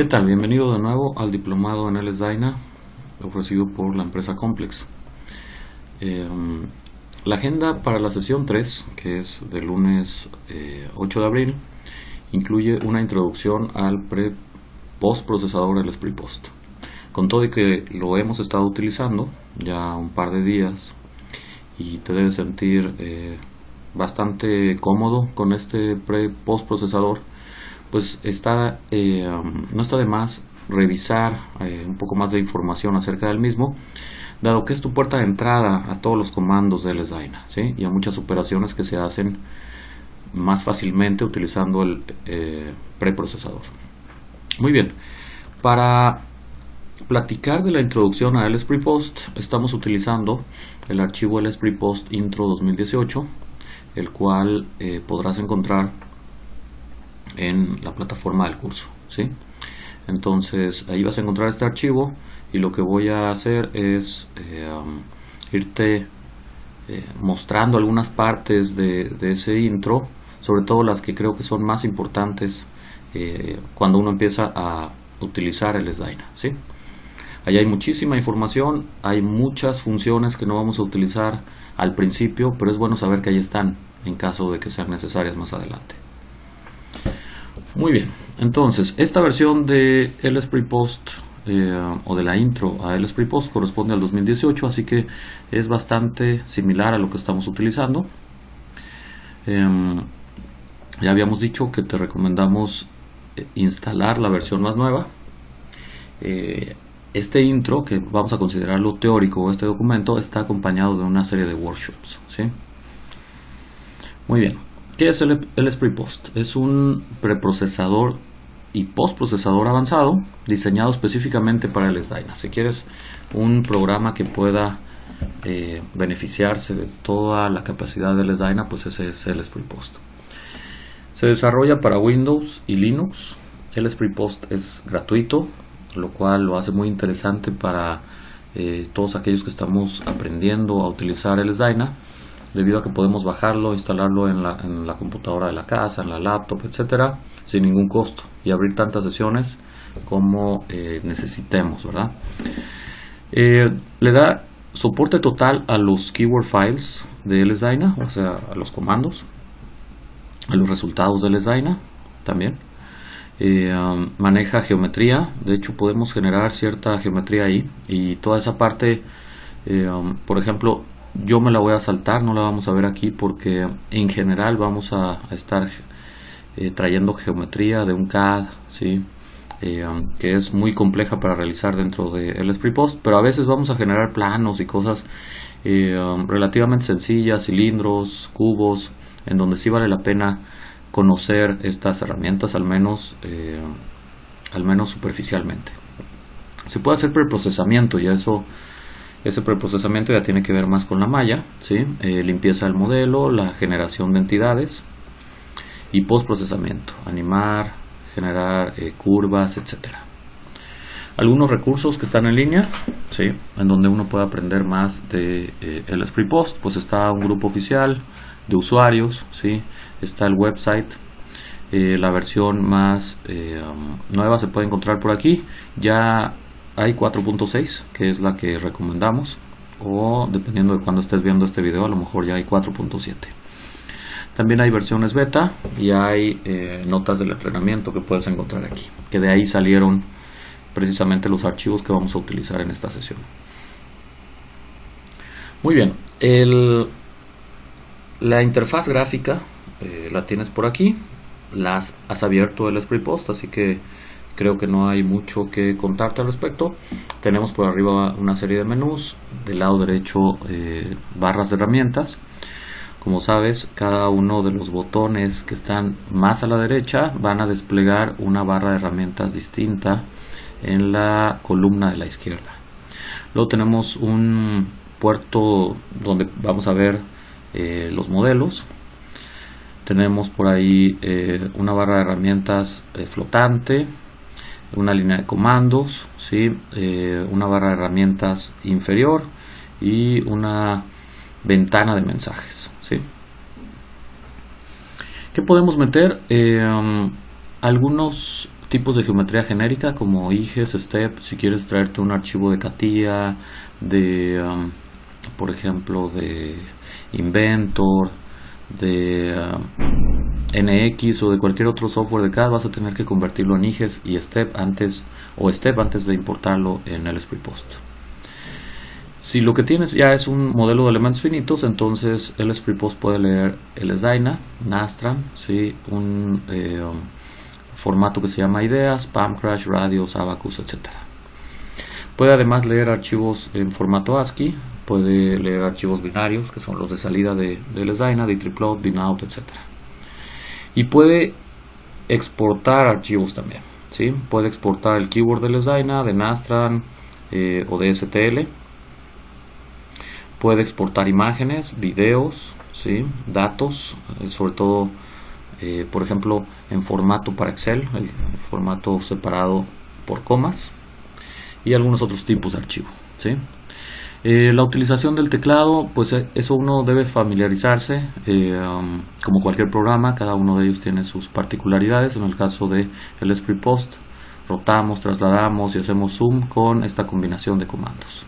¿Qué tal? Bienvenido de nuevo al diplomado en LS-DYNA ofrecido por la empresa Complex. La agenda para la sesión 3, que es del lunes 8 de abril, incluye una introducción al post-procesador LS Prepost. Con todo y que lo hemos estado utilizando ya un par de días y te debes sentir bastante cómodo con este post-procesador, pues no está de más revisar un poco más de información acerca del mismo, dado que es tu puerta de entrada a todos los comandos de LS-DYNA, ¿sí? Y a muchas operaciones que se hacen más fácilmente utilizando el preprocesador. Muy bien, para platicar de la introducción a LS Prepost, estamos utilizando el archivo LS Prepost Intro 2018, el cual podrás encontrar en la plataforma del curso, ¿sí? Entonces ahí vas a encontrar este archivo y lo que voy a hacer es irte mostrando algunas partes de ese intro, sobre todo las que creo que son más importantes cuando uno empieza a utilizar el LS-DYNA, ¿sí? Ahí hay muchísima información, hay muchas funciones que no vamos a utilizar al principio, pero es bueno saber que ahí están en caso de que sean necesarias más adelante. Muy bien, entonces esta versión de LS Prepost o de la intro a LS Prepost corresponde al 2018, así que es bastante similar a lo que estamos utilizando. Ya habíamos dicho que te recomendamos instalar la versión más nueva. Este intro, que vamos a considerarlo teórico, este documento, está acompañado de una serie de workshops, ¿sí? Muy bien. ¿Qué es el LS Prepost? Es un preprocesador y postprocesador avanzado diseñado específicamente para LS-DYNA. Si quieres un programa que pueda beneficiarse de toda la capacidad de LS-DYNA, pues ese es LS Prepost. Se desarrolla para Windows y Linux. LS Prepost es gratuito, lo cual lo hace muy interesante para todos aquellos que estamos aprendiendo a utilizar LS-DYNA, debido a que podemos bajarlo, instalarlo en la computadora de la casa, en la laptop, etcétera, sin ningún costo y abrir tantas sesiones como necesitemos, ¿verdad? Le da soporte total a los keyword files de LS-DYNA, o sea, a los comandos, a los resultados de LS-DYNA también. Maneja geometría, de hecho podemos generar cierta geometría ahí, y toda esa parte, por ejemplo, yo me la voy a saltar, no la vamos a ver aquí porque en general vamos a estar trayendo geometría de un CAD, ¿sí? Que es muy compleja para realizar dentro de LS Prepost, pero a veces vamos a generar planos y cosas relativamente sencillas, cilindros, cubos, en donde sí vale la pena conocer estas herramientas, al menos superficialmente. Se puede hacer preprocesamiento, y ese preprocesamiento ya tiene que ver más con la malla, ¿sí? Limpieza del modelo, la generación de entidades, y postprocesamiento, animar, generar curvas, etcétera. Algunos recursos que están en línea, ¿sí? En donde uno puede aprender más de LS Prepost, pues está un grupo oficial de usuarios, ¿sí? Está el website. La versión más nueva se puede encontrar por aquí. Ya hay 4.6, que es la que recomendamos, o dependiendo de cuando estés viendo este video, a lo mejor ya hay 4.7. También hay versiones beta y hay notas del entrenamiento que puedes encontrar aquí, que de ahí salieron precisamente los archivos que vamos a utilizar en esta sesión. Muy bien, la interfaz gráfica la tienes por aquí. Has abierto el LS Prepost, así que creo que no hay mucho que contarte al respecto. Tenemos por arriba una serie de menús, del lado derecho barras de herramientas. Como sabes, cada uno de los botones que están más a la derecha van a desplegar una barra de herramientas distinta en la columna de la izquierda. Luego tenemos un puerto donde vamos a ver los modelos. Tenemos por ahí una barra de herramientas flotante, una línea de comandos, ¿sí? Una barra de herramientas inferior y una ventana de mensajes, ¿sí? ¿Qué podemos meter? Algunos tipos de geometría genérica como IGES, STEP. Si quieres traerte un archivo de CATIA, de por ejemplo de Inventor, de NX o de cualquier otro software de CAD, vas a tener que convertirlo en IGES y STEP antes de importarlo en el LSPREPOST. Si lo que tienes ya es un modelo de elementos finitos, entonces el LSPREPOST puede leer LSDyna, Nastran, ¿sí? Un formato que se llama ideas, PAMCrash, Radios, Abacus, etc. Puede además leer archivos en formato ASCII, puede leer archivos binarios, que son los de salida de LSDyna, de Triplot, Binout, etc. Y puede exportar archivos también, ¿sí? Puede exportar el keyword de LSDyna, de Nastran o de STL. Puede exportar imágenes, videos, ¿sí? Datos, sobre todo, por ejemplo, en formato para Excel, el formato separado por comas, y algunos otros tipos de archivo, ¿sí? La utilización del teclado, pues eso uno debe familiarizarse, como cualquier programa, cada uno de ellos tiene sus particularidades. En el caso de el LSPREPOST, rotamos, trasladamos y hacemos zoom con esta combinación de comandos.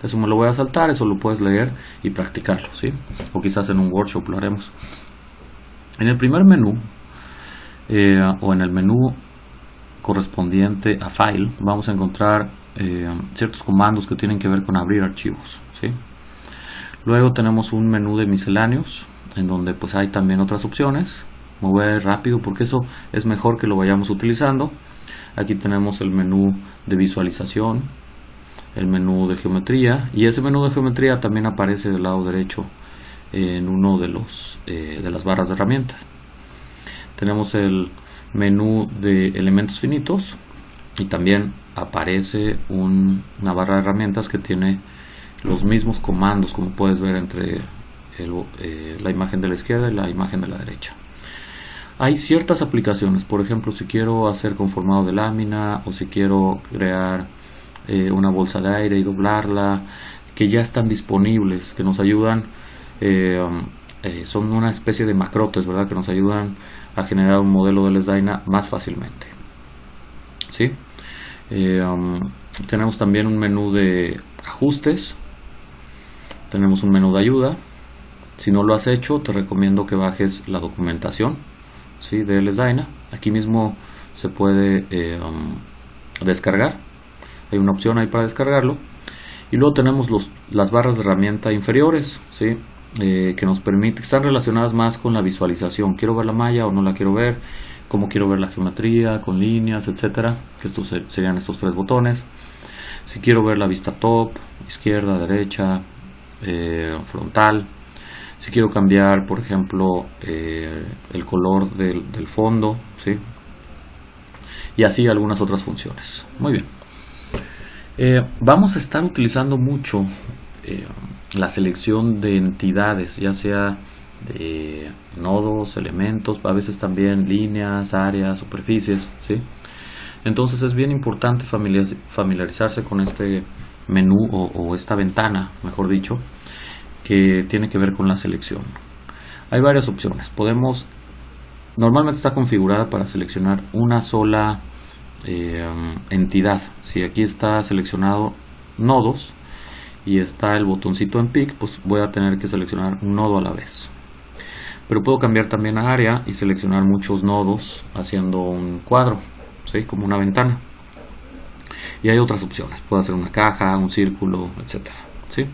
Eso me lo voy a saltar, eso lo puedes leer y practicarlo, ¿sí? O quizás en un workshop lo haremos. En el primer menú, o en el menú correspondiente a File, vamos a encontrar ciertos comandos que tienen que ver con abrir archivos, ¿sí? Luego tenemos un menú de misceláneos, en donde pues hay también otras opciones. Me voy a ir rápido porque eso es mejor que lo vayamos utilizando. Aquí tenemos el menú de visualización, el menú de geometría, y ese menú de geometría también aparece del lado derecho en uno de las barras de herramientas. Tenemos el menú de elementos finitos y también aparece una barra de herramientas que tiene los mismos comandos, como puedes ver entre la imagen de la izquierda y la imagen de la derecha. Hay ciertas aplicaciones, por ejemplo, si quiero hacer conformado de lámina o si quiero crear una bolsa de aire y doblarla, que ya están disponibles, que nos ayudan, son una especie de macrotes, ¿verdad? Que nos ayudan a generar un modelo de LSDyna más fácilmente, ¿sí? Tenemos también un menú de ajustes, tenemos un menú de ayuda. Si no lo has hecho, te recomiendo que bajes la documentación, ¿sí? De LSDyna. Aquí mismo se puede descargar. Hay una opción ahí para descargarlo. Y luego tenemos las barras de herramienta inferiores, ¿sí? Que nos permite, que están relacionadas más con la visualización. ¿Quiero ver la malla o no la quiero ver? ¿Cómo quiero ver la geometría con líneas, etcétera? Que estos serían estos tres botones. Si quiero ver la vista top, izquierda, derecha, frontal. Si quiero cambiar, por ejemplo, el color del fondo, ¿sí? Y así algunas otras funciones. Muy bien. Vamos a estar utilizando mucho la selección de entidades, ya sea de nodos, elementos, a veces también líneas, áreas, superficies, ¿sí? Entonces es bien importante familiarizarse con este menú o esta ventana, mejor dicho, que tiene que ver con la selección. Hay varias opciones. Normalmente está configurada para seleccionar una sola entidad. Si aquí está seleccionado nodos y está el botoncito en pick, pues voy a tener que seleccionar un nodo a la vez. Pero puedo cambiar también a área y seleccionar muchos nodos haciendo un cuadro, ¿sí? Como una ventana. Y hay otras opciones. Puedo hacer una caja, un círculo, etcétera, ¿sí?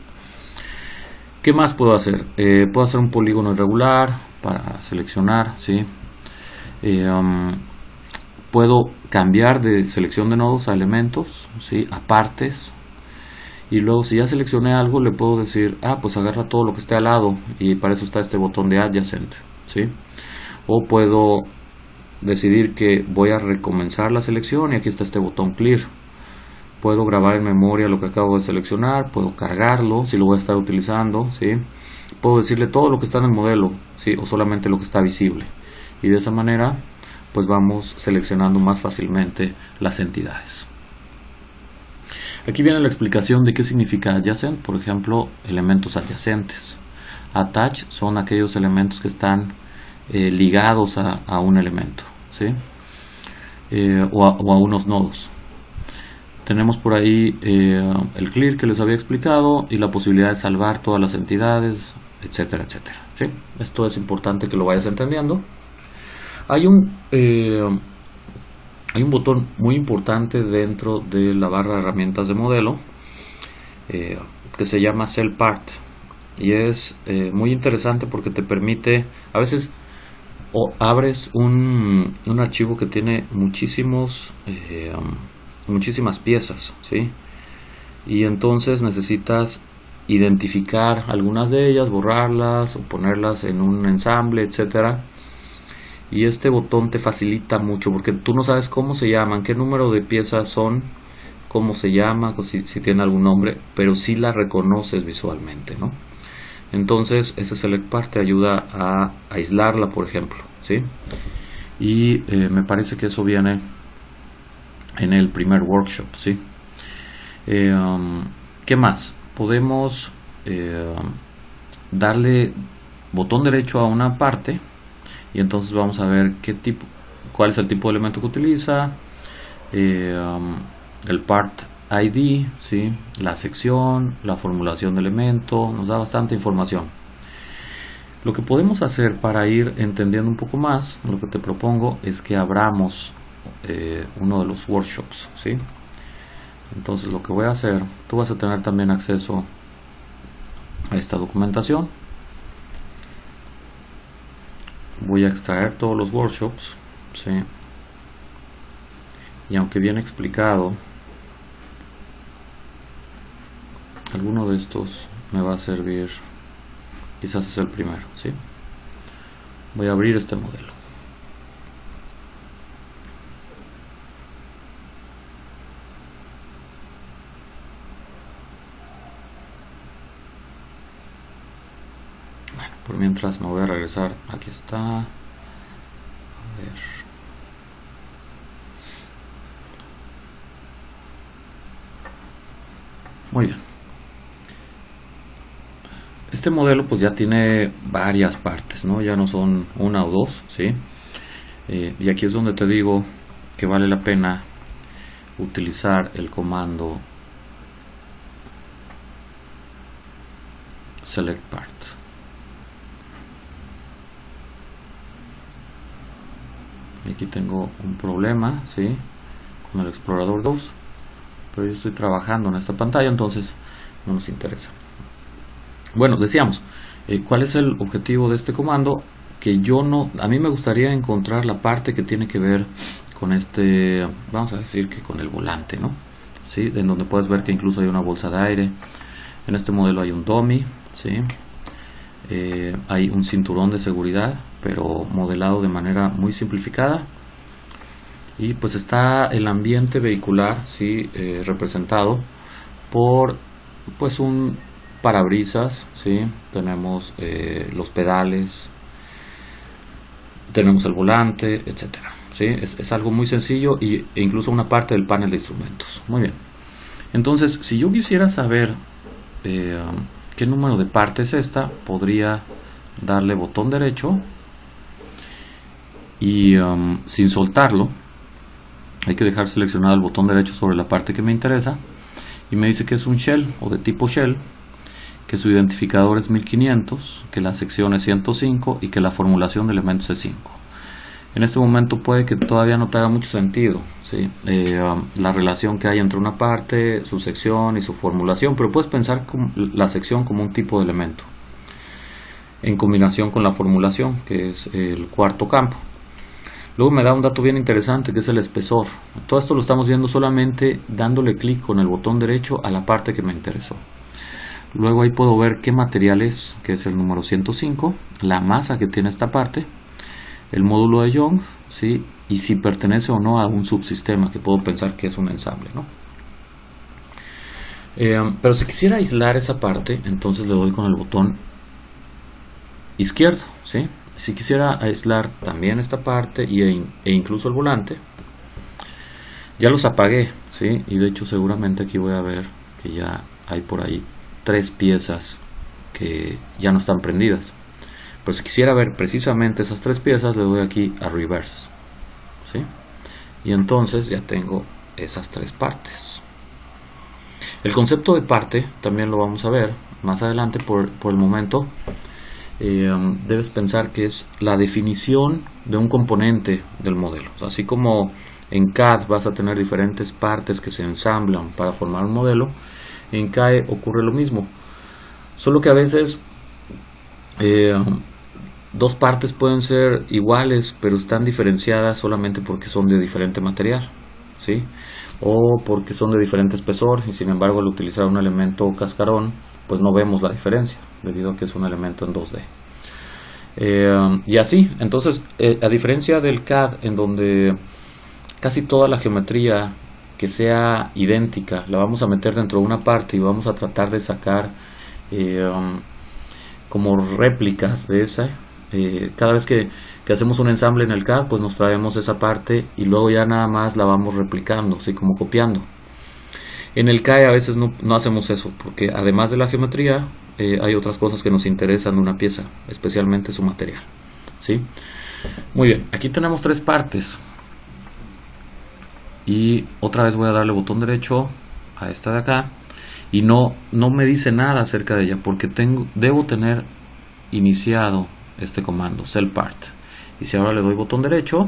¿Qué más puedo hacer? Puedo hacer un polígono irregular para seleccionar, ¿sí? Puedo cambiar de selección de nodos a elementos, ¿sí? A partes. Y luego si ya seleccioné algo, le puedo decir, pues agarra todo lo que esté al lado, y para eso está este botón de Adjacent, ¿sí? O puedo decidir que voy a recomenzar la selección y aquí está este botón Clear. Puedo grabar en memoria lo que acabo de seleccionar, puedo cargarlo si lo voy a estar utilizando, ¿sí? Puedo decirle todo lo que está en el modelo, ¿sí? O solamente lo que está visible. Y de esa manera, pues vamos seleccionando más fácilmente las entidades. Aquí viene la explicación de qué significa adjacent. Por ejemplo, elementos adyacentes. Attach son aquellos elementos que están ligados a un elemento, ¿sí? o a unos nodos. Tenemos por ahí el clear que les había explicado y la posibilidad de salvar todas las entidades, etcétera, etcétera. ¿Sí? Esto es importante que lo vayas entendiendo. Hay un botón muy importante dentro de la barra de herramientas de modelo que se llama Cell Part, y es muy interesante porque te permite, a veces abres un archivo que tiene muchísimas piezas, ¿sí? Y entonces necesitas identificar algunas de ellas, borrarlas o ponerlas en un ensamble, etcétera. Y este botón te facilita mucho porque tú no sabes cómo se llaman, qué número de piezas son, cómo se llama, si tiene algún nombre, pero sí la reconoces visualmente, ¿no? Entonces ese Select Part te ayuda a aislarla, por ejemplo, ¿sí? Y me parece que eso viene en el primer workshop, ¿sí? ¿Qué más? Podemos darle botón derecho a una parte y entonces vamos a ver cuál es el tipo de elemento que utiliza, el part ID, ¿sí? La sección, la formulación de elemento, nos da bastante información. Lo que podemos hacer para ir entendiendo un poco más, lo que te propongo es que abramos uno de los workshops, ¿sí? Entonces lo que voy a hacer, tú vas a tener también acceso a esta documentación. Voy a extraer todos los workshops, ¿sí? Y aunque bien explicado, alguno de estos me va a servir, quizás es el primero, ¿sí? Voy a abrir este modelo. Bueno, por mientras me voy a regresar, aquí está. A ver. Muy bien. Este modelo pues ya tiene varias partes, ¿no? Ya no son una o dos, ¿sí? Y aquí es donde te digo que vale la pena utilizar el comando Select Part. Y aquí tengo un problema, ¿sí? Con el explorador 2, pero yo estoy trabajando en esta pantalla, entonces no nos interesa. Bueno, decíamos, ¿cuál es el objetivo de este comando? Que a mí me gustaría encontrar la parte que tiene que ver con este, vamos a decir que con el volante, ¿no? ¿Sí? En donde puedes ver que incluso hay una bolsa de aire. En este modelo hay un dummy, ¿sí? Hay un cinturón de seguridad, pero modelado de manera muy simplificada. Y pues está el ambiente vehicular, ¿sí? Representado por pues un parabrisas, ¿sí? Tenemos los pedales, tenemos el volante, etcétera, ¿sí? Es algo muy sencillo e incluso una parte del panel de instrumentos. Muy bien. Entonces, si yo quisiera saber qué número de parte es esta, podría darle botón derecho y sin soltarlo, hay que dejar seleccionado el botón derecho sobre la parte que me interesa y me dice que es un shell o de tipo shell, que su identificador es 1500, que la sección es 105 y que la formulación de elementos es 5. En este momento puede que todavía no te haga mucho sentido, ¿sí? La relación que hay entre una parte, su sección y su formulación, pero puedes pensar la sección como un tipo de elemento en combinación con la formulación, que es el cuarto campo. Luego me da un dato bien interesante, que es el espesor. Todo esto lo estamos viendo solamente dándole clic con el botón derecho a la parte que me interesó. Luego ahí puedo ver qué material es, que es el número 105, la masa que tiene esta parte, el módulo de Young, ¿sí? Y si pertenece o no a un subsistema, que puedo pensar que es un ensamble, ¿no? Pero si quisiera aislar esa parte, entonces le doy con el botón izquierdo, ¿sí? Si quisiera aislar también esta parte e incluso el volante, ya los apagué, ¿sí? Y de hecho seguramente aquí voy a ver que ya hay por ahí 3 piezas que ya no están prendidas. Pero si quisiera ver precisamente esas 3 piezas, le doy aquí a reverse, ¿sí? y entonces ya tengo esas tres partes. El concepto de parte también lo vamos a ver más adelante. Por el momento debes pensar que es la definición de un componente del modelo. Así como en CAD vas a tener diferentes partes que se ensamblan para formar un modelo, en CAE ocurre lo mismo, solo que a veces dos partes pueden ser iguales pero están diferenciadas solamente porque son de diferente material, ¿sí? O porque son de diferente espesor, y sin embargo al utilizar un elemento cascarón pues no vemos la diferencia debido a que es un elemento en 2D. Y así, entonces a diferencia del CAD, en donde casi toda la geometría que sea idéntica la vamos a meter dentro de una parte y vamos a tratar de sacar como réplicas de esa. Cada vez que hacemos un ensamble en el CAD, pues nos traemos esa parte y luego ya nada más la vamos replicando, así como copiando. En el CAE a veces no hacemos eso, porque además de la geometría hay otras cosas que nos interesan de una pieza, especialmente su material, ¿sí? Muy bien, aquí tenemos tres partes y otra vez voy a darle botón derecho a esta de acá y no me dice nada acerca de ella porque debo tener iniciado este comando cell part. Y si ahora le doy botón derecho,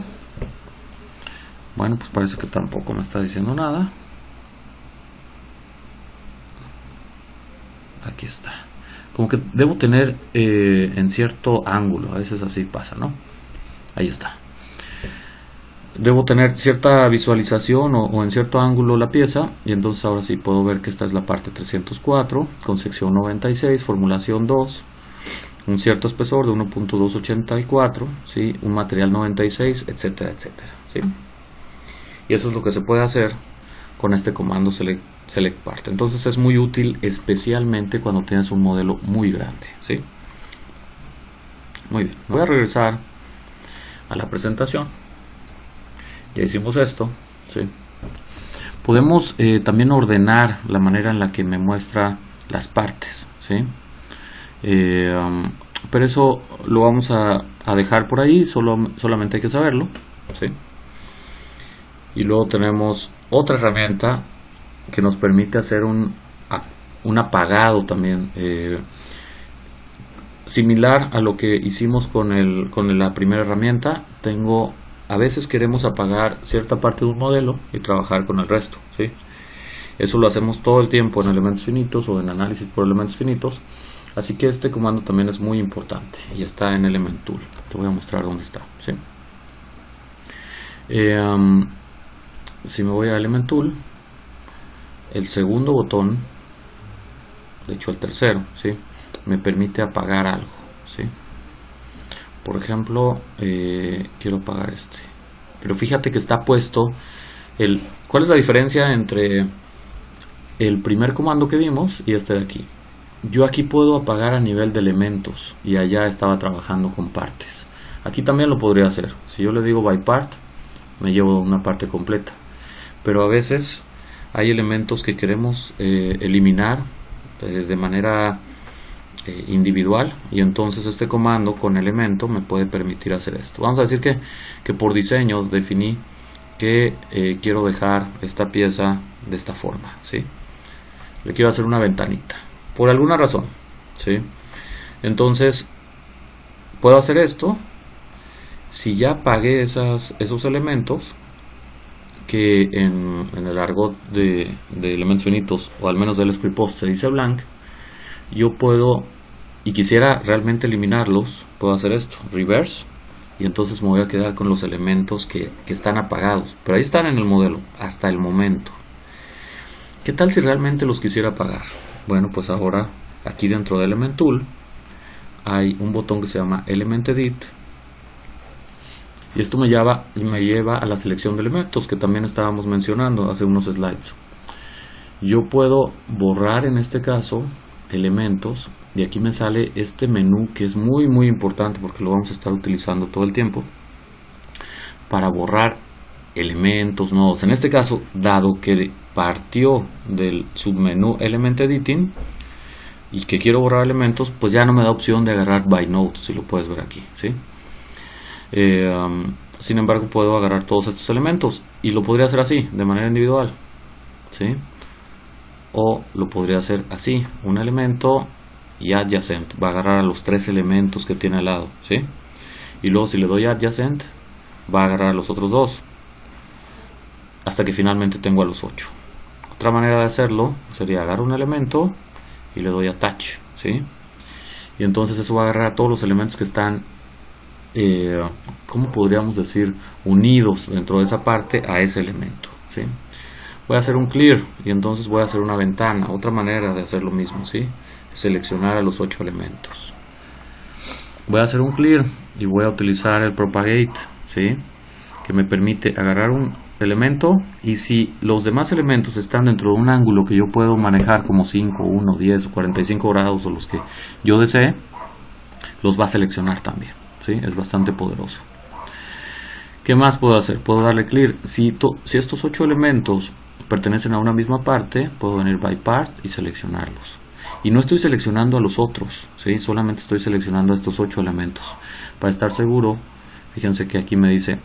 bueno, pues parece que tampoco me está diciendo nada. Aquí está, como que debo tener en cierto ángulo, a veces así pasa, ¿no? Ahí está, debo tener cierta visualización o en cierto ángulo la pieza, y entonces ahora sí puedo ver que esta es la parte 304 con sección 96, formulación 2, un cierto espesor de 1.284, ¿sí? Un material 96, etcétera, etcétera, ¿sí? Y eso es lo que se puede hacer con este comando select part. Entonces es muy útil especialmente cuando tienes un modelo muy grande, ¿sí? Muy bien, voy a regresar a la presentación. Ya hicimos esto, ¿sí? Podemos también ordenar la manera en la que me muestra las partes, ¿sí? Pero eso lo vamos a dejar por ahí, solamente hay que saberlo, ¿sí? Y luego tenemos otra herramienta que nos permite hacer un apagado también, similar a lo que hicimos con la primera herramienta. A veces queremos apagar cierta parte de un modelo y trabajar con el resto, ¿sí? Eso lo hacemos todo el tiempo en elementos finitos o en análisis por elementos finitos. Así que este comando también es muy importante y está en Element Tool. Te voy a mostrar dónde está, ¿sí? Si me voy a Element Tool, el segundo botón, de hecho el tercero, ¿sí? Me permite apagar algo, ¿sí? Por ejemplo, quiero apagar este. Pero fíjate que está puesto ¿cuál es la diferencia entre el primer comando que vimos y este de aquí? Yo aquí puedo apagar a nivel de elementos y allá estaba trabajando con partes. Aquí también lo podría hacer. Si yo le digo by part, me llevo una parte completa. Pero a veces hay elementos que queremos eliminar de manera individual, y entonces este comando con elemento me puede permitir hacer esto. Vamos a decir que por diseño definí que quiero dejar esta pieza de esta forma, ¿sí? Le quiero hacer una ventanita por alguna razón, ¿sí? Entonces puedo hacer esto. Si ya apagué esos elementos, que en el argot de elementos finitos, o al menos del script post, se dice blank, yo puedo, y quisiera realmente eliminarlos, puedo hacer esto, reverse, y entonces me voy a quedar con los elementos que están apagados, pero ahí están en el modelo hasta el momento. ¿Qué tal si realmente los quisiera apagar? Bueno, pues ahora aquí dentro de Element Tool hay un botón que se llama Element Edit, y esto me lleva a la selección de elementos que también estábamos mencionando hace unos slides. Yo puedo borrar en este caso elementos, y aquí me sale este menú que es muy muy importante porque lo vamos a estar utilizando todo el tiempo para borrar elementos nuevos. En este caso, dado que partió del submenú Element Editing y que quiero borrar elementos, pues ya no me da opción de agarrar by node, si lo puedes ver aquí, ¿sí? sin embargo puedo agarrar todos estos elementos y lo podría hacer así, de manera individual, ¿sí? O lo podría hacer así, un elemento y adjacent, va a agarrar a los 3 elementos que tiene al lado, ¿sí? Y luego si le doy adjacent, va a agarrar a los otros 2, hasta que finalmente tengo a los 8. Otra manera de hacerlo sería agarrar un elemento y le doy attach, ¿sí? Y entonces eso va a agarrar a todos los elementos que están, ¿cómo podríamos decir? Unidos dentro de esa parte a ese elemento, ¿sí? Voy a hacer un clear y entonces voy a hacer una ventana. Otra manera de hacer lo mismo, ¿sí? Seleccionar a los 8 elementos. Voy a hacer un clear y voy a utilizar el propagate, ¿sí? Que me permite agarrar un elemento y si los demás elementos están dentro de un ángulo que yo puedo manejar como 5, 1, 10 o 45 grados o los que yo desee, los va a seleccionar también, ¿sí? Es bastante poderoso. ¿Qué más puedo hacer? Puedo darle clear. Si estos 8 elementos pertenecen a una misma parte, puedo venir by part y seleccionarlos. Y no estoy seleccionando a los otros, ¿sí? Solamente estoy seleccionando a estos 8 elementos. Para estar seguro, fíjense que aquí me dice,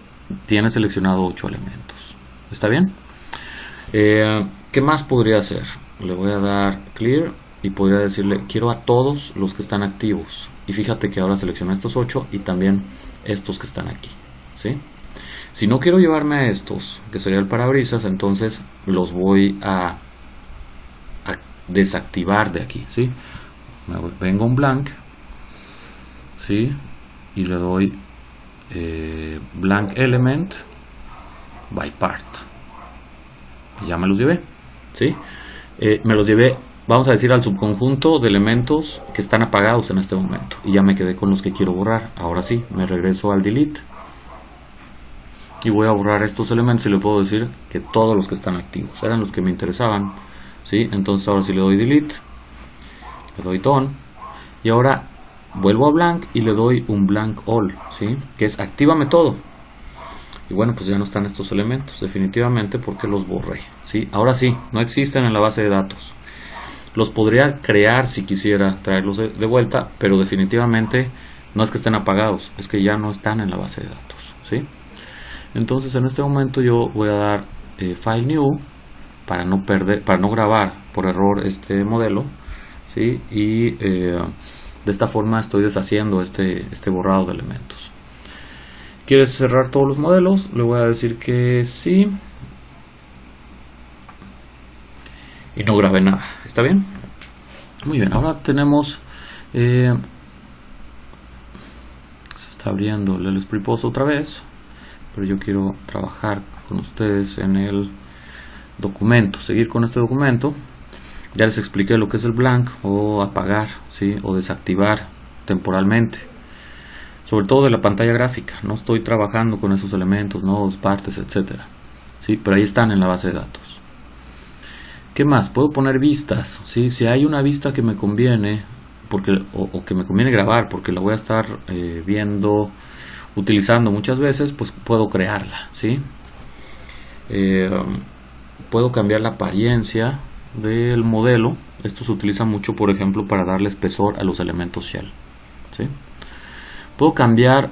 tiene seleccionado 8 elementos. ¿Está bien? ¿Qué más podría hacer? Le voy a dar clear y podría decirle, quiero a todos los que están activos. Y fíjate que ahora selecciona estos 8 y también estos que están aquí, ¿sí? Si no quiero llevarme a estos, que sería el parabrisas, entonces los voy a desactivar de aquí, ¿sí? Vengo a un blank, ¿sí? Y le doy blank element by part. Ya me los llevé, ¿sí? Me los llevé, vamos a decir, al subconjunto de elementos que están apagados en este momento. Y ya me quedé con los que quiero borrar. Ahora sí, me regreso al delete. Y voy a borrar estos elementos y le puedo decir que todos los que están activos eran los que me interesaban, ¿sí? Entonces ahora sí le doy delete, le doy done y ahora vuelvo a blank y le doy un blank all, ¿sí? Que es actívame todo. Y bueno, pues ya no están estos elementos definitivamente porque los borré, ¿sí? Ahora sí, no existen en la base de datos. Los podría crear si quisiera traerlos de vuelta, pero definitivamente no es que estén apagados, es que ya no están en la base de datos, ¿sí? Entonces en este momento yo voy a dar file new para no grabar por error este modelo, ¿sí? Y de esta forma estoy deshaciendo este borrado de elementos. ¿Quieres cerrar todos los modelos? Le voy a decir que sí y no grabé nada. ¿Está bien? Muy bien, ahora tenemos se está abriendo el LSPrePOS otra vez, pero yo quiero trabajar con ustedes en el documento, seguir con este documento. Ya les expliqué lo que es el blank o apagar, ¿sí? O desactivar temporalmente, sobre todo de la pantalla gráfica. No estoy trabajando con esos elementos, nodos, partes, etcétera, ¿sí? Pero ahí están en la base de datos. ¿Qué más? Puedo poner vistas, ¿sí? Si hay una vista que me conviene o que me conviene grabar porque la voy a estar utilizando muchas veces, pues puedo crearla, ¿sí? Puedo cambiar la apariencia del modelo. Esto se utiliza mucho, por ejemplo, para darle espesor a los elementos shell, ¿sí? Puedo cambiar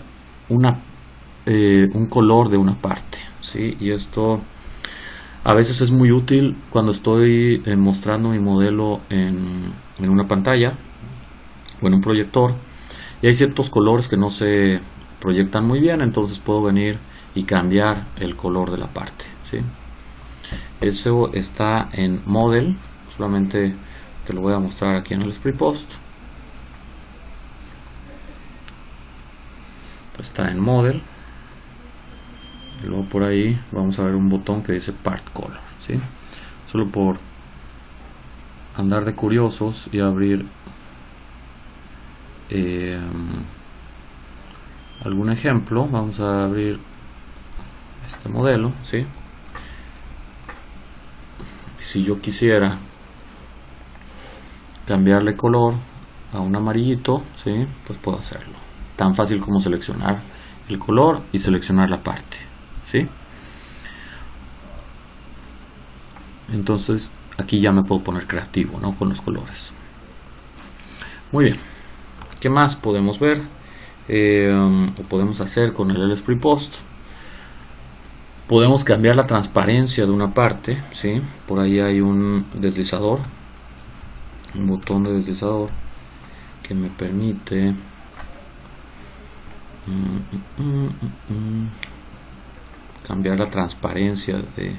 un color de una parte, ¿sí? Y esto a veces es muy útil cuando estoy mostrando mi modelo en una pantalla o en un proyector y hay ciertos colores que no se proyectan muy bien, entonces puedo venir y cambiar el color de la parte, ¿sí? Eso está en Model, solamente te lo voy a mostrar aquí en el LSPrePOS. Está en Model y luego por ahí vamos a ver un botón que dice Part Color, ¿sí? Solo por andar de curiosos y abrir algún ejemplo, vamos a abrir este modelo, ¿sí? Si yo quisiera cambiarle color a un amarillito, ¿sí? Pues puedo hacerlo. Tan fácil como seleccionar el color y seleccionar la parte, ¿sí? Entonces aquí ya me puedo poner creativo, ¿no? Con los colores. Muy bien. ¿Qué más podemos ver? O podemos hacer con el LSPrePOS? Podemos cambiar la transparencia de una parte, ¿sí? Por ahí hay un deslizador, un botón de deslizador que me permite cambiar la transparencia de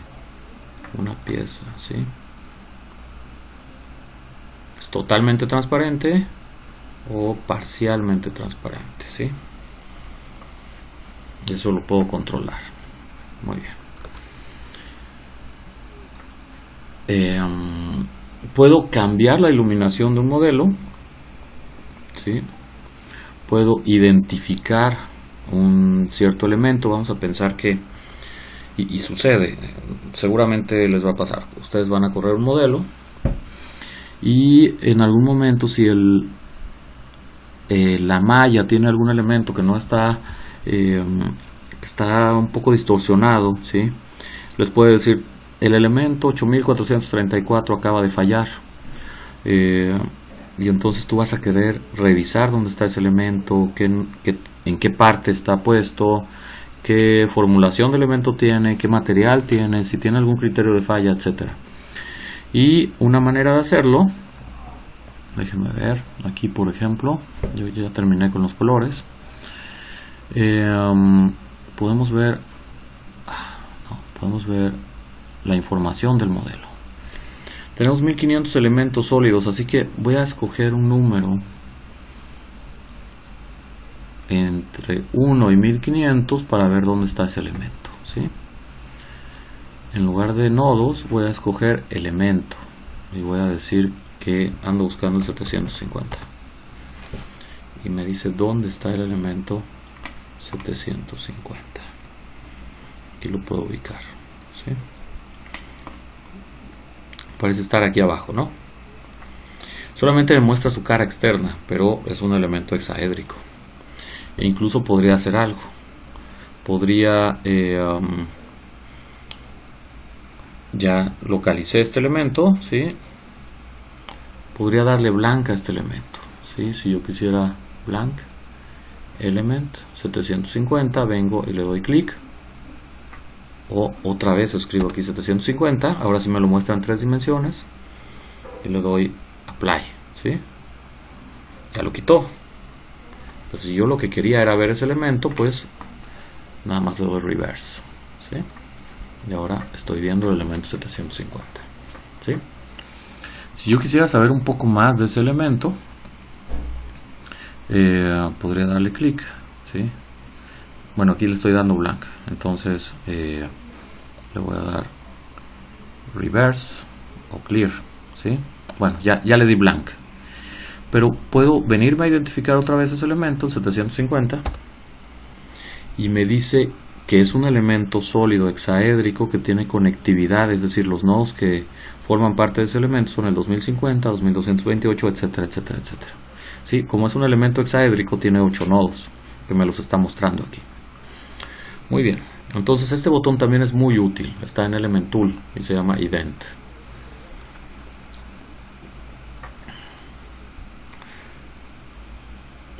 una pieza, ¿sí? Es totalmente transparente o parcialmente transparente, ¿sí? Eso lo puedo controlar. Muy bien. Puedo cambiar la iluminación de un modelo, ¿sí? Puedo identificar un cierto elemento. Vamos a pensar que, y sucede, seguramente les va a pasar, ustedes van a correr un modelo y en algún momento, si la malla tiene algún elemento que no está, está un poco distorsionado, ¿sí? Les puede decir: el elemento 8434 acaba de fallar, y entonces tú vas a querer revisar dónde está ese elemento, en qué parte está puesto, qué formulación de elemento tiene, qué material tiene, si tiene algún criterio de falla, etcétera. Y una manera de hacerlo, déjenme ver, aquí por ejemplo, yo ya terminé con los colores. Podemos ver la información del modelo. Tenemos 1500 elementos sólidos, así que voy a escoger un número entre 1 y 1500 para ver dónde está ese elemento, ¿sí? En lugar de nodos voy a escoger elemento y voy a decir que ando buscando el 750 y me dice dónde está el elemento 750. Aquí lo puedo ubicar, ¿sí? Parece estar aquí abajo, ¿no? Solamente me muestra su cara externa, pero es un elemento hexaédrico. E incluso podría hacer algo. Podría... ya localicé este elemento, ¿sí? Podría darle blank a este elemento, ¿sí? Si yo quisiera blank, element 750, vengo y le doy clic. O otra vez escribo aquí 750, ahora sí me lo muestra en 3 dimensiones y le doy apply, ¿sí? Ya lo quitó. Pero si yo lo que quería era ver ese elemento, pues nada más le doy reverse, ¿sí? Y ahora estoy viendo el elemento 750, ¿sí? Si yo quisiera saber un poco más de ese elemento, podría darle clic, ¿sí? Bueno, aquí le estoy dando blank, entonces le voy a dar reverse o clear, ¿sí? Bueno, ya le di blank, pero puedo venirme a identificar otra vez ese elemento, el 750, y me dice que es un elemento sólido hexaédrico que tiene conectividad, es decir, los nodos que forman parte de ese elemento son el 2050, 2228, etcétera, etcétera, etcétera. ¿Sí? Como es un elemento hexaédrico, tiene 8 nodos, que me los está mostrando aquí. Muy bien, entonces este botón también es muy útil, está en Element Tool y se llama Ident.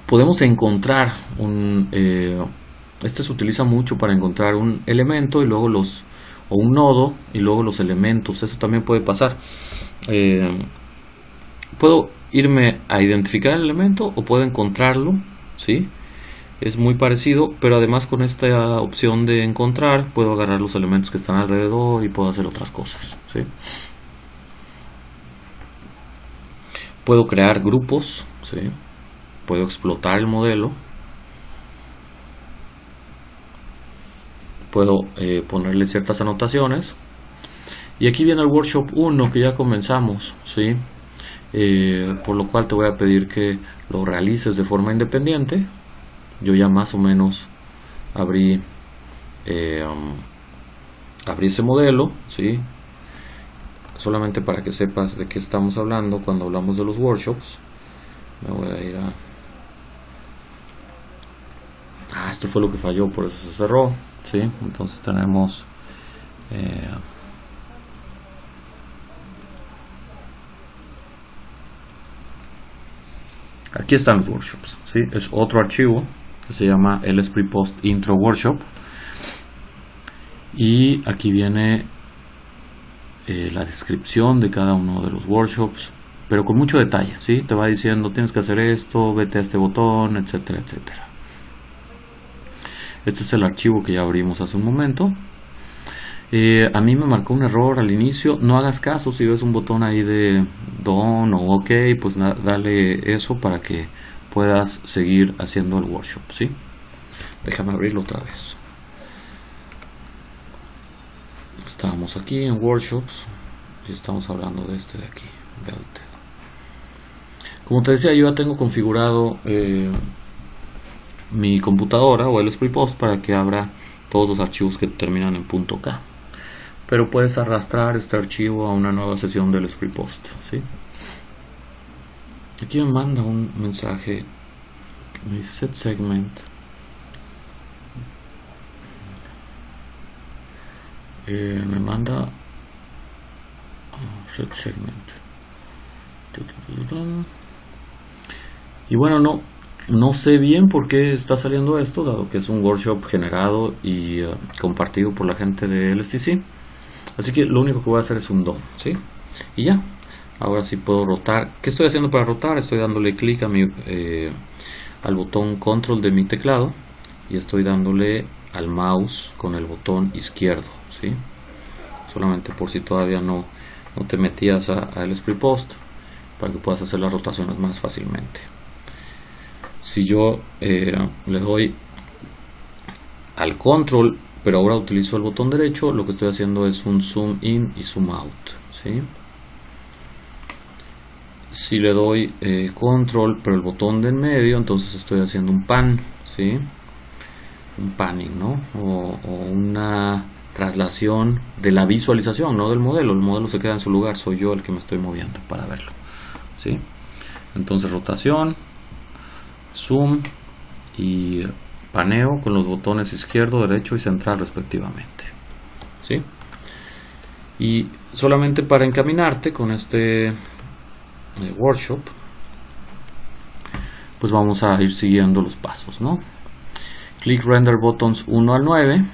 Podemos encontrar este se utiliza mucho para encontrar un elemento y luego o un nodo y luego los elementos. Eso también puede pasar. Puedo irme a identificar el elemento o puedo encontrarlo, ¿sí? Es muy parecido, pero además con esta opción de encontrar puedo agarrar los elementos que están alrededor y puedo hacer otras cosas, ¿sí? Puedo crear grupos, ¿sí? Puedo explotar el modelo. Puedo ponerle ciertas anotaciones. Y aquí viene el workshop 1 que ya comenzamos, ¿sí? Por lo cual te voy a pedir que lo realices de forma independiente. Yo ya más o menos abrí ese modelo, ¿sí? Solamente para que sepas de qué estamos hablando cuando hablamos de los workshops. Me voy a ir a... esto fue lo que falló, por eso se cerró, ¿sí? Entonces tenemos... aquí están los workshops, ¿sí? Es otro archivo que se llama LSprePost Intro Workshop Y aquí viene la descripción de cada uno de los workshops, pero con mucho detalle, ¿sí? Te va diciendo, tienes que hacer esto, vete a este botón, etcétera, etcétera. Este es el archivo que ya abrimos hace un momento. A mí me marcó un error al inicio. No hagas caso si ves un botón ahí de Done o OK, pues dale eso para que puedas seguir haciendo el workshop, ¿sí? Déjame abrirlo otra vez. Estamos aquí en Workshops y estamos hablando de este de aquí, Belted. Como te decía, yo ya tengo configurado mi computadora o el SpreePost para que abra todos los archivos que terminan en .k. Pero puedes arrastrar este archivo a una nueva sesión del SpreePost, ¿sí? Aquí me manda un mensaje, me dice set segment. Me manda set segment. Y bueno, no sé bien por qué está saliendo esto, dado que es un workshop generado y compartido por la gente de LSTC. Así que lo único que voy a hacer es un done, ¿sí? Y ya, ahora sí puedo rotar. ¿Qué estoy haciendo para rotar? Estoy dándole clic a al botón control de mi teclado y estoy dándole al mouse con el botón izquierdo, ¿sí? Solamente por si todavía no te metías al SpreePost, para que puedas hacer las rotaciones más fácilmente. Si yo le doy al control, pero ahora utilizo el botón derecho, lo que estoy haciendo es un zoom in y zoom out, ¿sí? Si le doy control, pero el botón de en medio, entonces estoy haciendo un pan, ¿sí? Un panning, ¿no? O una traslación de la visualización, no del modelo. El modelo se queda en su lugar, soy yo el que me estoy moviendo para verlo, ¿sí? Entonces rotación, zoom y paneo con los botones izquierdo, derecho y central respectivamente, ¿sí? Y solamente para encaminarte con este workshop, pues vamos a ir siguiendo los pasos, ¿no? Click Render Buttons 1 al 9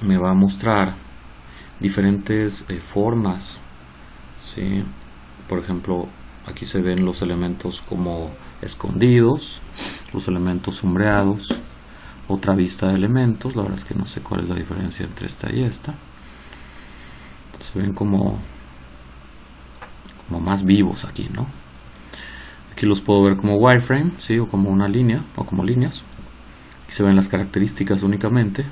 me va a mostrar diferentes formas, ¿sí? Por ejemplo, aquí se ven los elementos como escondidos, los elementos sombreados, otra vista de elementos. La verdad es que no sé cuál es la diferencia entre esta y esta. Se ven como más vivos aquí, ¿no? Aquí los puedo ver como wireframe, ¿sí? O como una línea, o como líneas. Aquí se ven las características únicamente,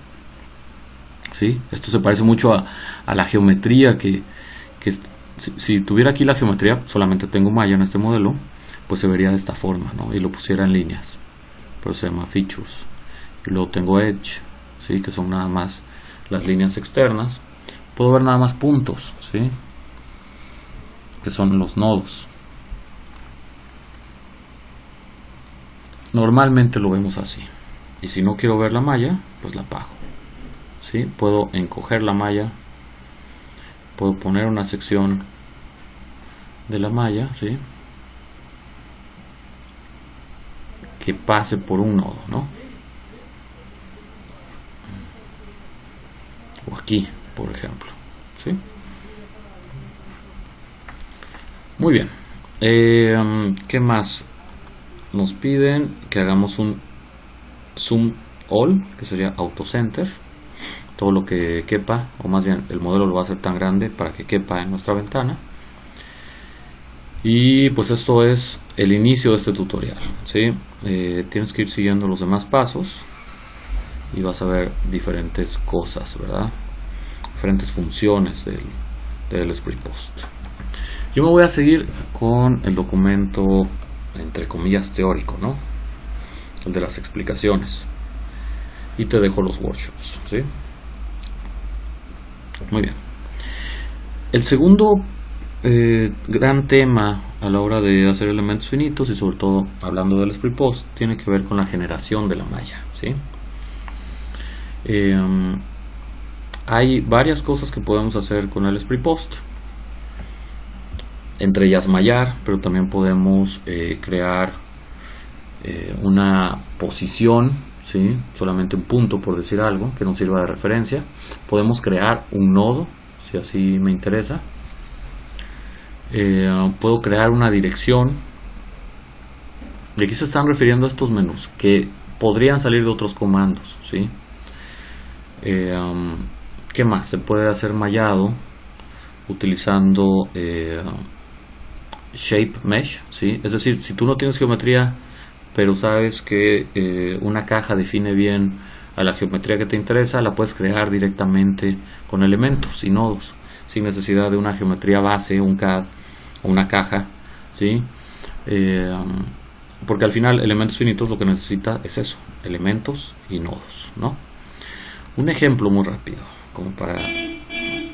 ¿sí? Esto se parece mucho a la geometría que si tuviera aquí la geometría, solamente tengo Maya en este modelo, pues se vería de esta forma, ¿no? Y lo pusiera en líneas, pero se llama Features. Y luego tengo Edge, ¿sí? Que son nada más las líneas externas. Puedo ver nada más puntos, ¿sí? Que son los nodos. Normalmente lo vemos así. Y si no quiero ver la malla, pues la apago, ¿sí? Puedo encoger la malla, puedo poner una sección de la malla, ¿sí? Que pase por un nodo, ¿no? O aquí, por ejemplo, ¿sí? Muy bien. ¿Qué más? Nos piden que hagamos un zoom all, que sería auto center, todo lo que quepa, o más bien el modelo lo va a hacer tan grande para que quepa en nuestra ventana. Y pues esto es el inicio de este tutorial, ¿sí? Tienes que ir siguiendo los demás pasos y vas a ver diferentes cosas, ¿verdad? Diferentes funciones del SpreePost. Yo me voy a seguir con el documento, entre comillas, teórico, ¿no? El de las explicaciones. Y te dejo los workshops, ¿sí? Muy bien. El segundo gran tema a la hora de hacer elementos finitos, y sobre todo hablando del SpreePost, tiene que ver con la generación de la malla, ¿sí? Hay varias cosas que podemos hacer con el SpreePost, entre ellas mallar, pero también podemos crear una posición, ¿sí? Solamente un punto, por decir algo, que nos sirva de referencia. Podemos crear un nodo, si así me interesa. Puedo crear una dirección. Y aquí se están refiriendo a estos menús que podrían salir de otros comandos, ¿sí? ¿Qué más? Se puede hacer mallado utilizando Shape Mesh, ¿sí? Es decir, si tú no tienes geometría, pero sabes que una caja define bien a la geometría que te interesa, la puedes crear directamente con elementos y nodos, sin necesidad de una geometría base, un CAD o una caja, ¿sí? Porque al final elementos finitos lo que necesita es eso, elementos y nodos, ¿no? Un ejemplo muy rápido, como para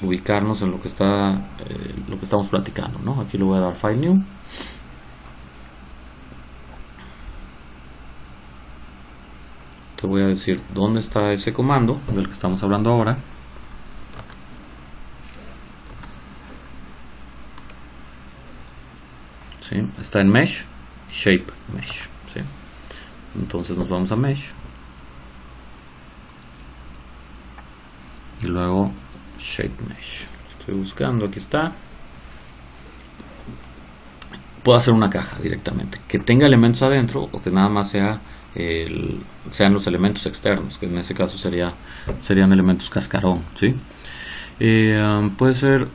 ubicarnos en lo que estamos platicando, ¿no? Aquí le voy a dar File New. Te voy a decir dónde está ese comando del que estamos hablando ahora. ¿Sí? Está en Mesh, Shape Mesh, ¿sí? Entonces nos vamos a Mesh y luego Shape Mesh. Estoy buscando, aquí está. Puedo hacer una caja directamente que tenga elementos adentro o que nada más sean los elementos externos, que en ese caso serían elementos cascarón, ¿sí? Puede ser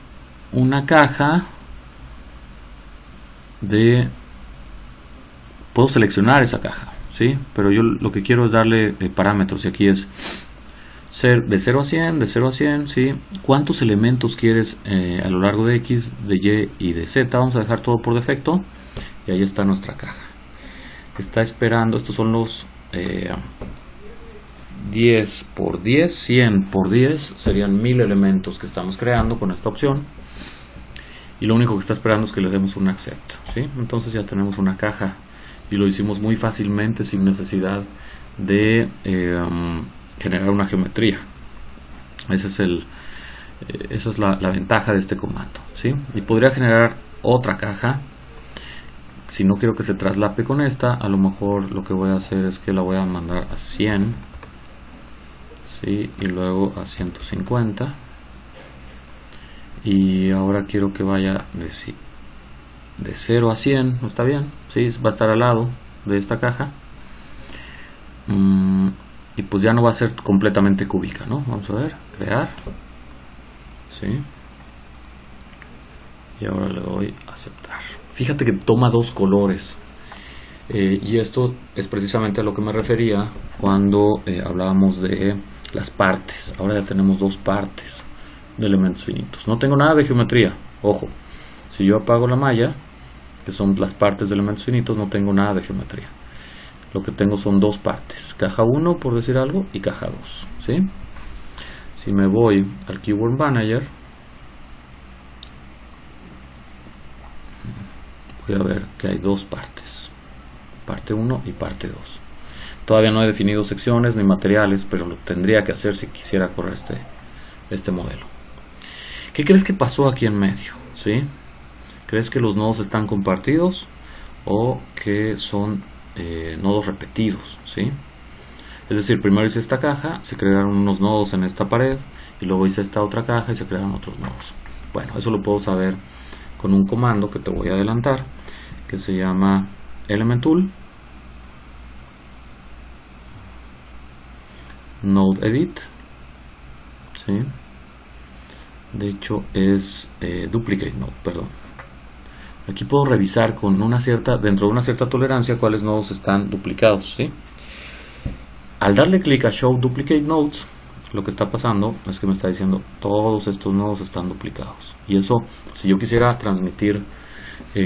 una caja puedo seleccionar esa caja, ¿sí? Pero yo lo que quiero es darle parámetros, y aquí es ser de 0 a 100, de 0 a 100, ¿sí? ¿Cuántos elementos quieres a lo largo de X, de Y y de Z? Vamos a dejar todo por defecto y ahí está nuestra caja. Está esperando, estos son los 10 por 10, 100 por 10, serían 1000 elementos que estamos creando con esta opción. Y lo único que está esperando es que le demos un accept, ¿sí? Entonces ya tenemos una caja y lo hicimos muy fácilmente sin necesidad de generar una geometría. Esa es la ventaja de este comando, ¿sí? Y podría generar otra caja. Si no quiero que se traslape con esta, a lo mejor lo que voy a hacer es que la voy a mandar a 100, ¿sí? Y luego a 150. Y ahora quiero que vaya de 0 a 100, ¿no está bien? Sí, va a estar al lado de esta caja. Y pues ya no va a ser completamente cúbica, ¿no? Vamos a ver, crear. Sí. Y ahora le doy a aceptar. Fíjate que toma dos colores. Y esto es precisamente a lo que me refería cuando hablábamos de las partes. Ahora ya tenemos dos partes de elementos finitos. No tengo nada de geometría, ojo. Si yo apago la malla, que son las partes de elementos finitos, no tengo nada de geometría. Lo que tengo son dos partes, caja 1 por decir algo y caja 2, ¿sí? Si me voy al Keyword Manager, voy a ver que hay dos partes, parte 1 y parte 2. Todavía no he definido secciones ni materiales, pero lo tendría que hacer si quisiera correr este modelo. ¿Qué crees que pasó aquí en medio? ¿Sí? ¿Crees que los nodos están compartidos o que son nodos repetidos? ¿Sí? Es decir, primero hice esta caja, se crearon unos nodos en esta pared y luego hice esta otra caja y se crearon otros nodos. Bueno, eso lo puedo saber con un comando que te voy a adelantar, que se llama Element Tool, Node Edit, ¿sí? De hecho es Duplicate Node, perdón. Aquí puedo revisar con dentro de una cierta tolerancia cuáles nodos están duplicados, ¿sí? Al darle clic a Show Duplicate Nodes, lo que está pasando es que me está diciendo todos estos nodos están duplicados. Y eso, si yo quisiera transmitir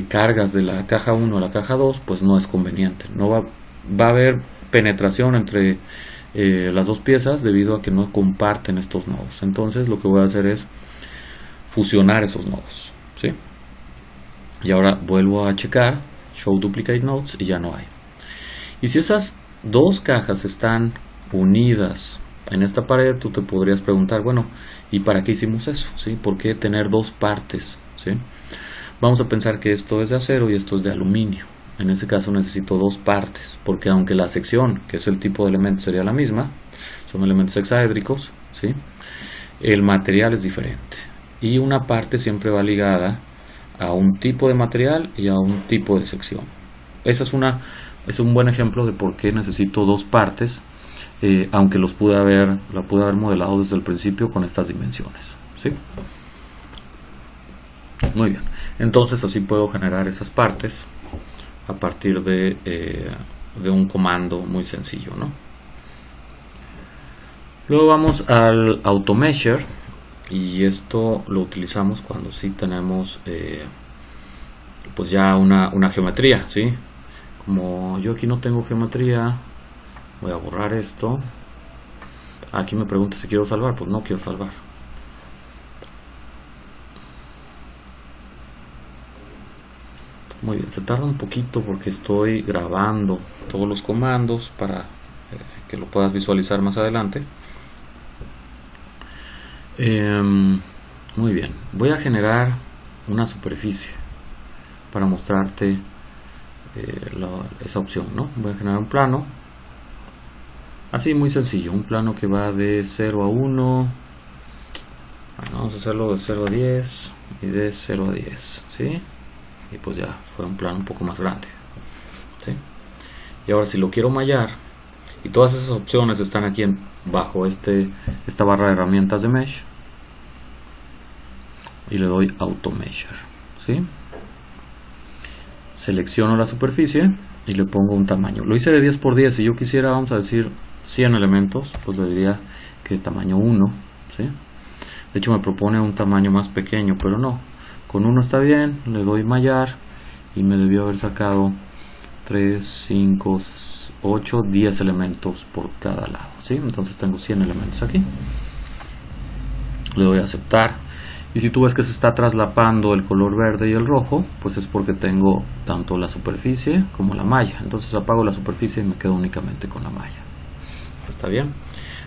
cargas de la caja 1 a la caja 2, pues no es conveniente. No va a haber penetración entre las dos piezas debido a que no comparten estos nodos. Entonces lo que voy a hacer es fusionar esos nodos, ¿sí? Y ahora vuelvo a checar Show Duplicate Nodes y ya no hay. Y si esas dos cajas están unidas en esta pared, tú te podrías preguntar, bueno, ¿y para qué hicimos eso? ¿Sí? ¿Por qué tener dos partes? ¿Sí? Vamos a pensar que esto es de acero y esto es de aluminio. en ese caso necesito dos partes, porque aunque la sección, que es el tipo de elemento, sería la misma, son elementos hexaédricos, ¿sí? El material es diferente. Y una parte siempre va ligada a un tipo de material y a un tipo de sección. Esa es un buen ejemplo de por qué necesito dos partes, aunque la pude haber modelado desde el principio con estas dimensiones, ¿sí? Muy bien, entonces así puedo generar esas partes a partir de un comando muy sencillo, ¿no? Luego vamos al AutoMeasure, y esto lo utilizamos cuando sí tenemos pues ya una geometría, ¿sí? Como yo aquí no tengo geometría, voy a borrar esto. Aquí me pregunta si quiero salvar, pues no quiero salvar. Muy bien, se tarda un poquito porque estoy grabando todos los comandos para que lo puedas visualizar más adelante. Muy bien, voy a generar una superficie para mostrarte esa opción, ¿no? Voy a generar un plano, así muy sencillo, un plano que va de 0 a 1. Bueno, vamos a hacerlo de 0 a 10 y de 0 a 10, ¿sí? Y pues ya fue un plano un poco más grande, ¿sí? Y ahora si lo quiero mallar, y todas esas opciones están aquí bajo esta barra de herramientas de Mesh, y le doy AutoMeasure, ¿sí? Selecciono la superficie y le pongo un tamaño. Lo hice de 10 por 10. Si yo quisiera, vamos a decir 100 elementos, pues le diría que tamaño 1, ¿sí? De hecho me propone un tamaño más pequeño, pero no, con 1 está bien. Le doy mallar y me debió haber sacado 3, 5, 8, 10 elementos por cada lado, ¿sí? Entonces tengo 100 elementos aquí. Le doy a aceptar. Y si tú ves que se está traslapando el color verde y el rojo, pues es porque tengo tanto la superficie como la malla. Entonces apago la superficie y me quedo únicamente con la malla. ¿Está bien?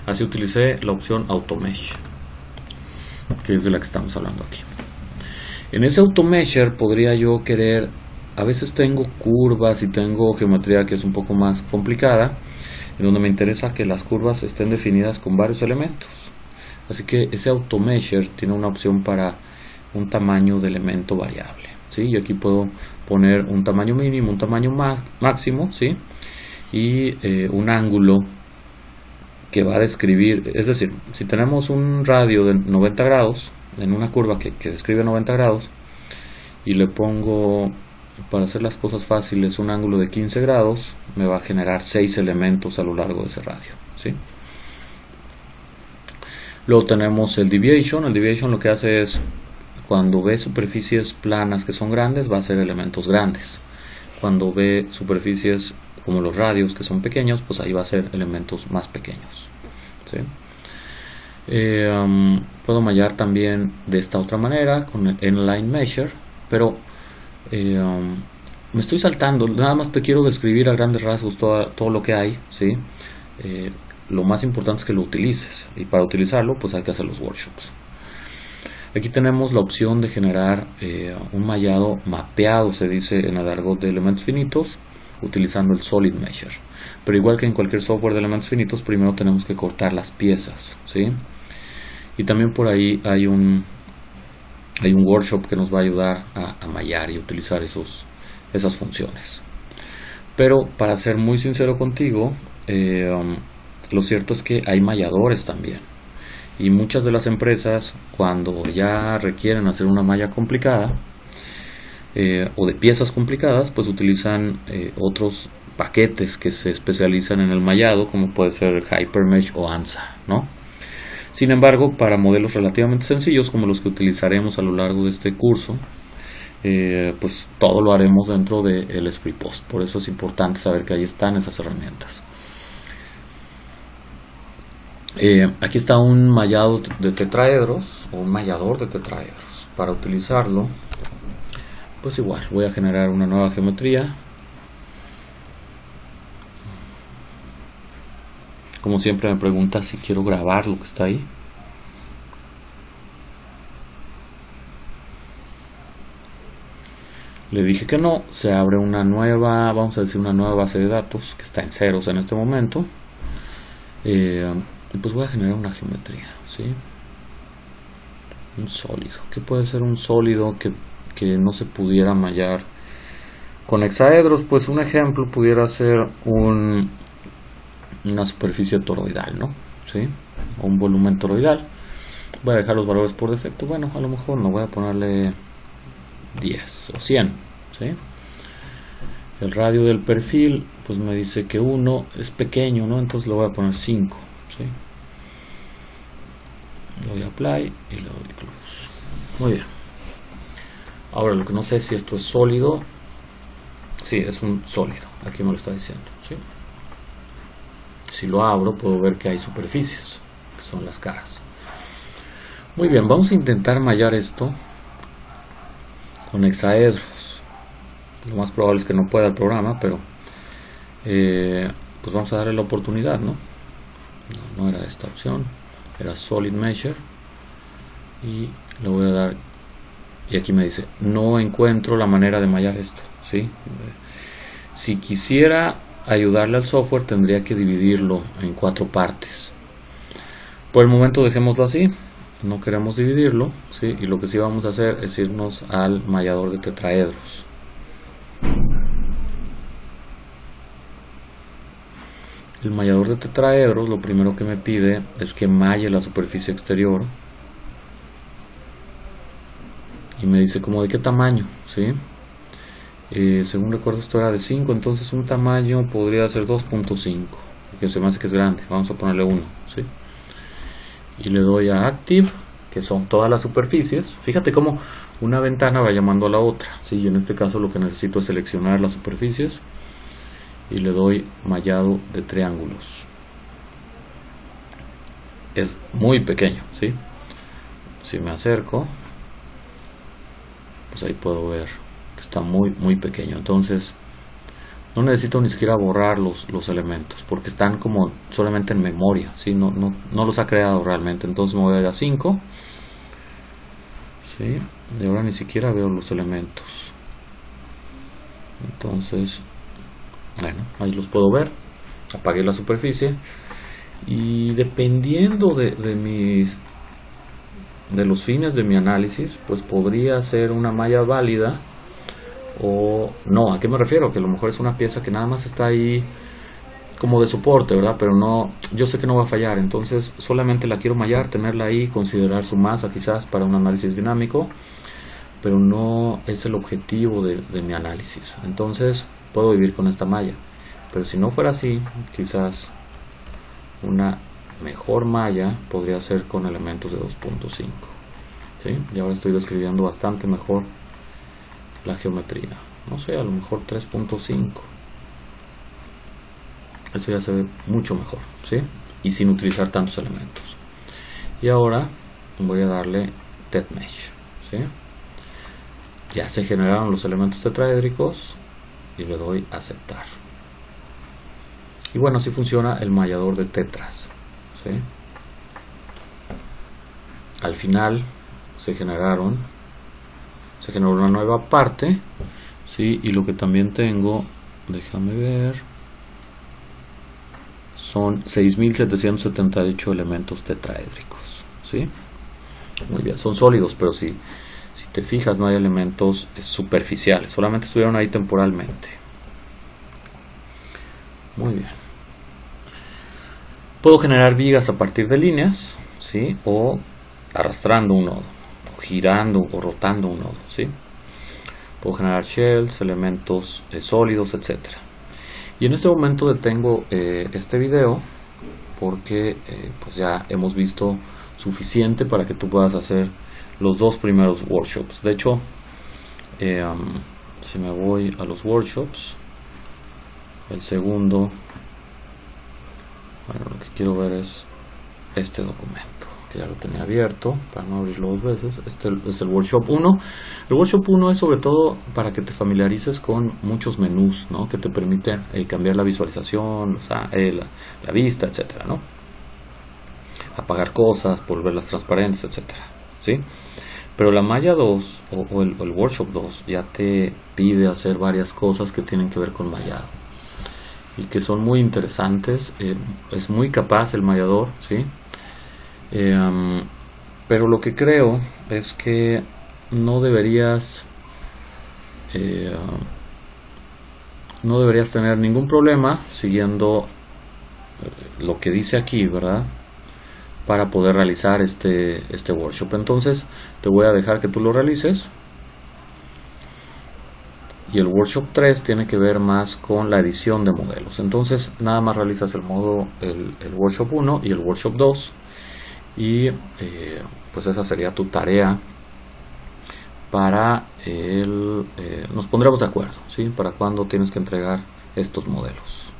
Así utilicé la opción AutoMesh, que es de la que estamos hablando aquí. En ese AutoMeasure podría yo querer, a veces tengo curvas y tengo geometría que es un poco más complicada, en donde me interesa que las curvas estén definidas con varios elementos. Así que ese AutoMeasure tiene una opción para un tamaño de elemento variable, ¿sí? Y aquí puedo poner un tamaño mínimo, un tamaño máximo, ¿sí? Y un ángulo que va a describir, es decir, si tenemos un radio de 90 grados en una curva que describe 90 grados y le pongo, para hacer las cosas fáciles, un ángulo de 15 grados, me va a generar 6 elementos a lo largo de ese radio, ¿sí? Luego tenemos el deviation. El deviation lo que hace es, cuando ve superficies planas que son grandes, va a ser elementos grandes. Cuando ve superficies como los radios que son pequeños, pues ahí va a ser elementos más pequeños, ¿sí? Puedo mallar también de esta otra manera con el Inline Measure, pero me estoy saltando. Nada más te quiero describir a grandes rasgos todo lo que hay, ¿sí? Lo más importante es que lo utilices, y para utilizarlo pues hay que hacer los workshops. Aquí tenemos la opción de generar un mallado mapeado, se dice en el argot de elementos finitos, utilizando el Solid Measure. Pero igual que en cualquier software de elementos finitos, primero tenemos que cortar las piezas, ¿sí? Y también por ahí hay un workshop que nos va a ayudar a mallar y utilizar esas funciones. Pero para ser muy sincero contigo, lo cierto es que hay malladores también, y muchas de las empresas, cuando ya requieren hacer una malla complicada o de piezas complicadas, pues utilizan otros paquetes que se especializan en el mallado, como puede ser HyperMesh o ANSA, ¿no? Sin embargo, para modelos relativamente sencillos como los que utilizaremos a lo largo de este curso, pues todo lo haremos dentro del SpreePost. Por eso es importante saber que ahí están esas herramientas. Aquí está un mallado de tetraedros, o un mallador de tetraedros. Para utilizarlo, pues igual voy a generar una nueva geometría. Como siempre me pregunta si quiero grabar lo que está ahí. Le dije que no, se abre una nueva, vamos a decir una nueva base de datos que está en ceros en este momento. Y pues voy a generar una geometría, ¿sí? Un sólido. ¿Qué puede ser un sólido que no se pudiera mallar con hexaedros? Pues un ejemplo pudiera ser una superficie toroidal, ¿no? ¿Sí? O un volumen toroidal. Voy a dejar los valores por defecto. Bueno, a lo mejor no voy a ponerle 10 o 100, ¿sí? El radio del perfil pues me dice que 1 es pequeño, ¿no? Entonces le voy a poner 5, ¿sí? Le doy apply y le doy close. Muy bien. Ahora lo que no sé si esto es sólido. Sí, es un sólido, aquí me lo está diciendo, ¿sí? Si lo abro puedo ver que hay superficies, que son las caras. Muy bien, vamos a intentar mallar esto con hexaedros. Lo más probable es que no pueda el programa, pero pues vamos a darle la oportunidad, ¿no? No era esta opción, era Solid Measure. Y le voy a dar, y aquí me dice, no encuentro la manera de mallar esto, ¿sí? Si quisiera ayudarle al software tendría que dividirlo en 4 partes. Por el momento dejémoslo así. No queremos dividirlo, ¿sí? Y lo que sí vamos a hacer es irnos al mallador de tetraedros. El mallador de tetraedros lo primero que me pide es que malle la superficie exterior. Y me dice como de qué tamaño, ¿sí? Según recuerdo esto era de 5, entonces un tamaño podría ser 2.5, porque se me hace que es grande. Vamos a ponerle 1, ¿sí? Y le doy a Active, que son todas las superficies. Fíjate cómo una ventana va llamando a la otra, ¿sí? Y en este caso lo que necesito es seleccionar las superficies y le doy mallado de triángulos. Es muy pequeño, ¿sí? Si me acerco, pues ahí puedo ver que está muy pequeño. Entonces no necesito ni siquiera borrar los elementos porque están como solamente en memoria, ¿sí? No los ha creado realmente. Entonces me voy a ir a 5, ¿sí? Y ahora ni siquiera veo los elementos. Entonces, bueno, ahí los puedo ver. Apagué la superficie y dependiendo de los fines de mi análisis, pues podría ser una malla válida. O no, ¿a qué me refiero? Que a lo mejor es una pieza que nada más está ahí como de soporte, ¿verdad? Pero no, yo sé que no va a fallar, entonces solamente la quiero mallar, tenerla ahí, considerar su masa quizás para un análisis dinámico, pero no es el objetivo de mi análisis. Entonces puedo vivir con esta malla, pero si no fuera así, quizás una mejor malla podría ser con elementos de 2.5, ¿sí? Y ahora estoy describiendo bastante mejor la geometría, no sé, a lo mejor 3.5. Eso ya se ve mucho mejor, ¿sí? Y sin utilizar tantos elementos. Y ahora voy a darle TETMesh, ¿sí? Ya se generaron los elementos tetraédricos y le doy aceptar. Y bueno, así funciona el mallador de tetras, ¿sí? Al final se generó una nueva parte, ¿sí? Y lo que también tengo, déjame ver, son 6.778 elementos tetraédricos, ¿sí? Muy bien, son sólidos, pero si te fijas no hay elementos superficiales, solamente estuvieron ahí temporalmente. Muy bien. Puedo generar vigas a partir de líneas, ¿sí? O arrastrando un nodo, o girando o rotando un nodo, ¿sí? Puedo generar shells, elementos sólidos, etcétera. Y en este momento detengo este video porque pues ya hemos visto suficiente para que tú puedas hacer los 2 primeros workshops. De hecho, si me voy a los workshops, el segundo, bueno, lo que quiero ver es este documento, que ya lo tenía abierto para no abrirlo 2 veces. Este es el workshop 1. El workshop 1 es sobre todo para que te familiarices con muchos menús, ¿no? Que te permiten cambiar la visualización, la vista, etcétera, ¿no? Apagar cosas, volverlas transparentes, etcétera, ¿sí? Pero la malla 2 o el workshop 2 ya te pide hacer varias cosas que tienen que ver con mallado y que son muy interesantes. Es muy capaz el mallador, ¿sí? Pero lo que creo es que no deberías tener ningún problema siguiendo lo que dice aquí, ¿verdad? Para poder realizar este workshop. Entonces te voy a dejar que tú lo realices. Y el workshop 3 tiene que ver más con la edición de modelos. Entonces nada más realizas el workshop 1 y el workshop 2 y pues esa sería tu tarea para nos pondremos de acuerdo, ¿sí? Para cuándo tienes que entregar estos modelos.